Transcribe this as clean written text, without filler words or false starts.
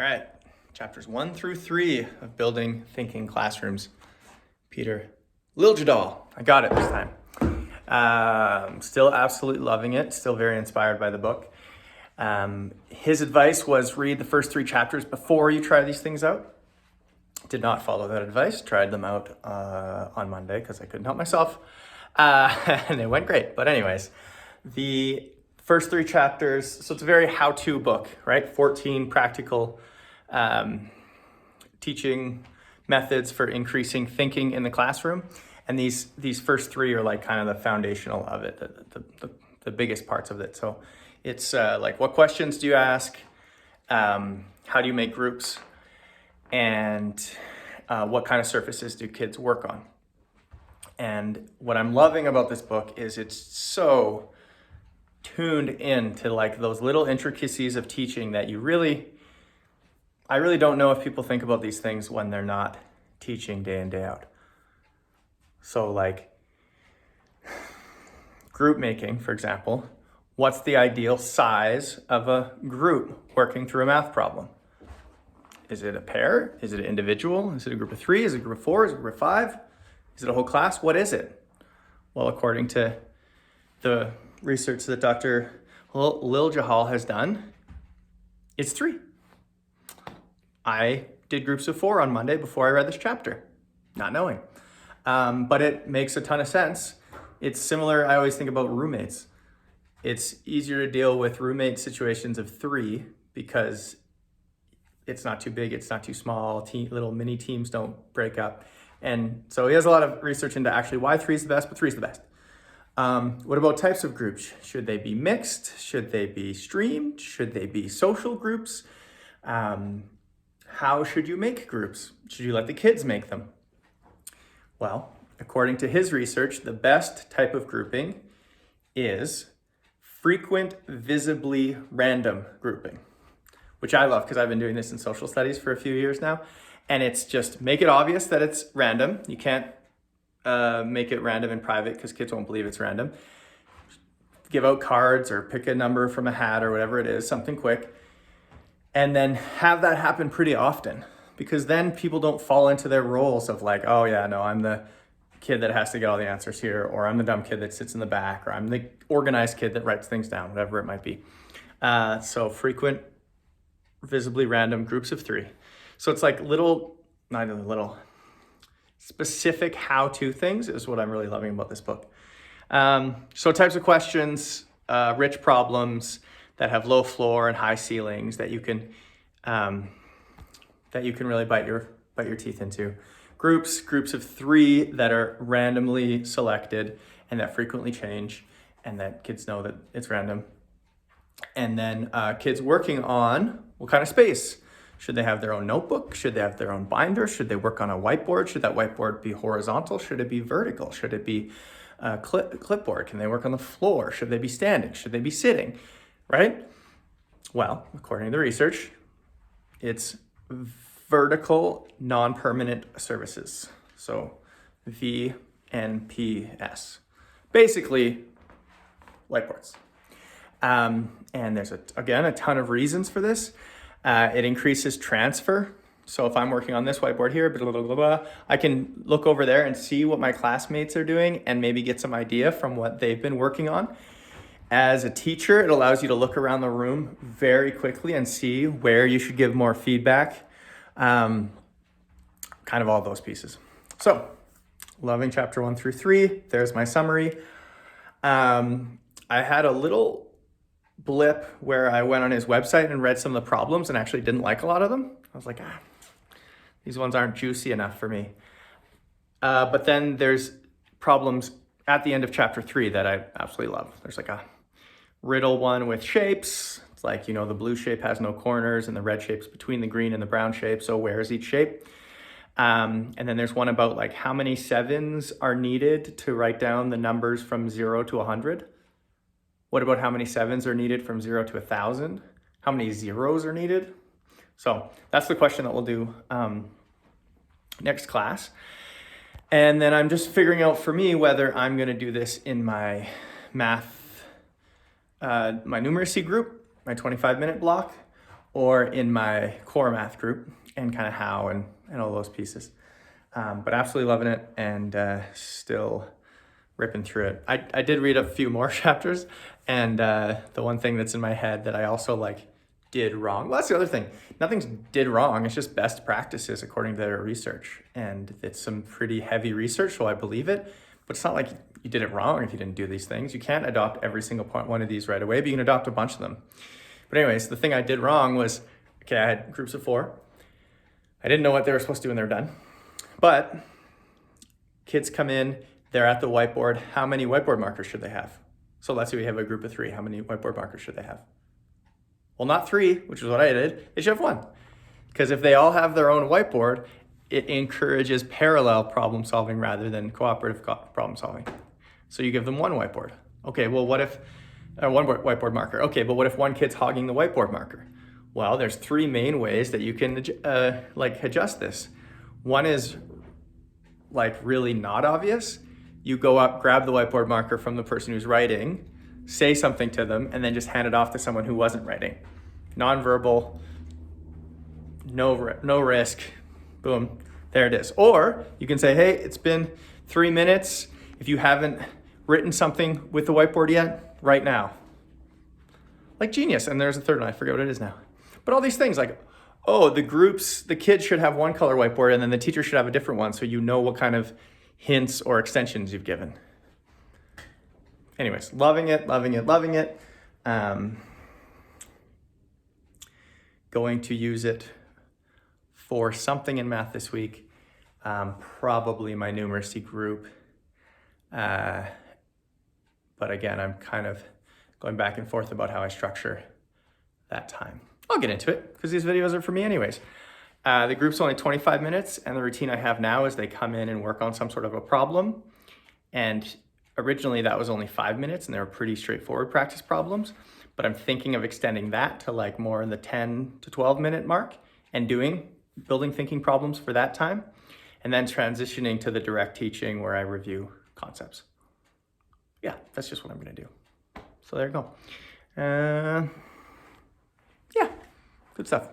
All right, chapters 1 through 3 of Building Thinking Classrooms. Peter Liljedahl. I got it this time. Still absolutely loving it. Still very inspired by the book. His advice was read the first 3 chapters before you try these things out. Did not follow that advice. Tried them out on Monday because I couldn't help myself. And it went great. But anyways, the first 3 chapters, so it's a very how-to book, right? 14 practical teaching methods for increasing thinking in the classroom. And these first 3 are like kind of the foundational of it, the biggest parts of it. So it's like, what questions do you ask? How do you make groups? And what kind of surfaces do kids work on? And what I'm loving about this book is it's so tuned in to like those little intricacies of teaching that I really don't know if people think about these things when they're not teaching day in, day out. So like group making, for example, what's the ideal size of a group working through a math problem? Is it a pair? Is it an individual? Is it a group of 3? Is it a group of 4? Is it a group of 5? Is it a whole class? What is it? Well, according to the research that Dr. Liljedahl has done, it's 3. I did groups of 4 on Monday before I read this chapter, not knowing. But it makes a ton of sense. It's similar, I always think about roommates. It's easier to deal with roommate situations of 3 because it's not too big, it's not too small, little mini teams don't break up. And so he has a lot of research into actually why 3 is the best, but 3 is the best. What about types of groups? Should they be mixed? Should they be streamed? Should they be social groups? How should you make groups? Should you let the kids make them? Well, according to his research, the best type of grouping is frequent, visibly random grouping, which I love because I've been doing this in social studies for a few years now. And it's just make it obvious that it's random. You can't make it random in private because kids won't believe it's random. Give out cards or pick a number from a hat or whatever it is, something quick. And then have that happen pretty often because then people don't fall into their roles of like, oh yeah, no, I'm the kid that has to get all the answers here, or I'm the dumb kid that sits in the back, or I'm the organized kid that writes things down, whatever it might be. So frequent, visibly random groups of 3. So it's like not even little, specific how-to things is what I'm really loving about this book. So types of questions, rich problems that have low floor and high ceilings that you can really bite your teeth into. Groups of 3 that are randomly selected and that frequently change and that kids know that it's random. And then kids working on what kind of space. Should they have their own notebook? Should they have their own binder? Should they work on a whiteboard? Should that whiteboard be horizontal? Should it be vertical? Should it be a clipboard? Can they work on the floor? Should they be standing? Should they be sitting? Right? Well, according to the research, it's vertical non-permanent surfaces. So VNPS. Basically, whiteboards. And there's, again, a ton of reasons for this. It increases transfer. So if I'm working on this whiteboard here, blah, blah, blah, blah, I can look over there and see what my classmates are doing and maybe get some idea from what they've been working on. As a teacher, it allows you to look around the room very quickly and see where you should give more feedback. Kind of all those pieces. So loving chapter 1 through 3. There's my summary. I had a little blip where I went on his website and read some of the problems and actually didn't like a lot of them. I was like, these ones aren't juicy enough for me. But then there's problems at the end of chapter 3 that I absolutely love. There's like a riddle one with shapes. It's like, the blue shape has no corners and the red shape's between the green and the brown shape. So where is each shape? And then there's one about like how many 7s are needed to write down the numbers from 0 to 100. What about how many 7s are needed from 0 to 1,000? How many zeros are needed? So that's the question that we'll do next class. And then I'm just figuring out for me whether I'm going to do this in my math, my numeracy group, my 25-minute block, or in my core math group, and kind of how and all those pieces. But absolutely loving it, and still ripping through it. I did read a few more chapters, and the one thing that's in my head that I also like did wrong. Well, that's the other thing. Nothing's did wrong. It's just best practices according to their research. And it's some pretty heavy research, so I believe it. But it's not like you did it wrong if you didn't do these things. You can't adopt every single one of these right away, but you can adopt a bunch of them. But anyways, the thing I did wrong was, okay, I had groups of 4. I didn't know what they were supposed to do when they were done. But kids come in, they're at the whiteboard. How many whiteboard markers should they have? So let's say we have a group of 3. How many whiteboard markers should they have? Well, not 3, which is what I did. They should have 1. Because if they all have their own whiteboard, it encourages parallel problem solving rather than cooperative problem solving. So you give them 1 whiteboard. Okay, well, what if, 1 whiteboard marker. Okay, but what if one kid's hogging the whiteboard marker? Well, there's 3 main ways that you can adjust this. One is like really not obvious. You go up, grab the whiteboard marker from the person who's writing, say something to them, and then just hand it off to someone who wasn't writing. Nonverbal, no risk, boom, there it is. Or you can say, hey, it's been 3 minutes. If you haven't written something with the whiteboard yet, right now. Like genius. And there's a third one, I forget what it is now. But all these things like, oh, the kids should have one color whiteboard and then the teacher should have a different one so you know what kind of hints or extensions you've given. Anyways, loving it. Going to use it for something in math this week, probably my numeracy group. But again, I'm kind of going back and forth about how I structure that time. I'll get into it because these videos are for me anyways. The group's only 25 minutes, and the routine I have now is they come in and work on some sort of a problem. And originally that was only 5 minutes, and they were pretty straightforward practice problems. But I'm thinking of extending that to like more in the 10 to 12 minute mark and building thinking problems for that time. And then transitioning to the direct teaching where I review concepts. Yeah, that's just what I'm gonna do. So there you go. Yeah, good stuff.